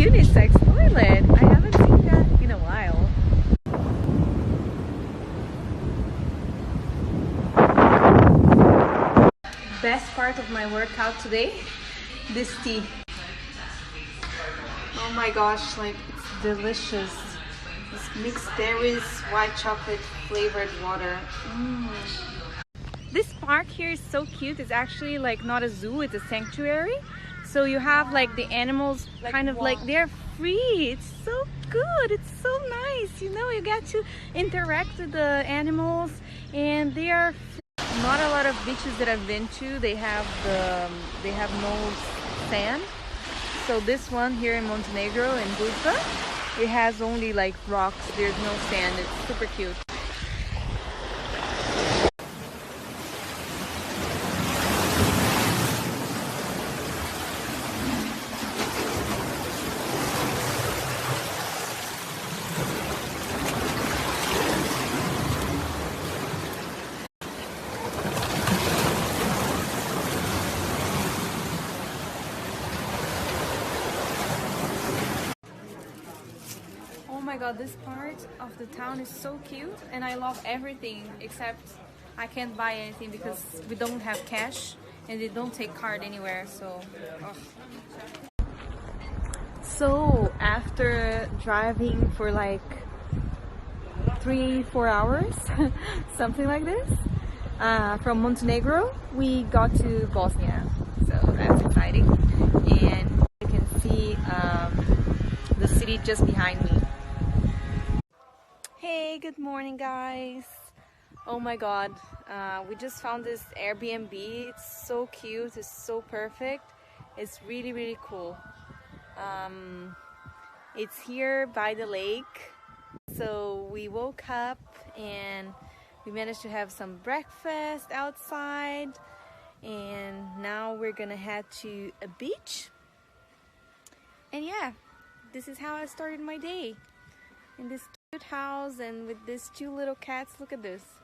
unisex toilet. I haven't seen that in a while. Best part of my workout today, this tea. Oh my gosh, like it's delicious. This mixed berries, white chocolate flavored water. This park here is so cute. It's actually like not a zoo, it's a sanctuary. So you have like the animals kind of like they're free. It's so good. It's so nice. You know, you get to interact with the animals and they are not a lot of beaches that I've been to. They have no sand. So this one here in Montenegro in Budva, it has only like rocks. There's no sand. It's super cute. Oh my god, this part of the town is so cute and I love everything except I can't buy anything because we don't have cash and they don't take card anywhere, so So after driving for like 3-4 hours something like this from Montenegro, we got to Bosnia, so that's exciting. And you can see the city just behind me. Hey, good morning guys. Oh my god, we just found this Airbnb. It's so cute, it's so perfect, it's really cool. It's here by the lake, so we woke up and we managed to have some breakfast outside, and now we're gonna head to a beach. And yeah, this is how I started my day in this cute house and with these 2 little cats. Look at this.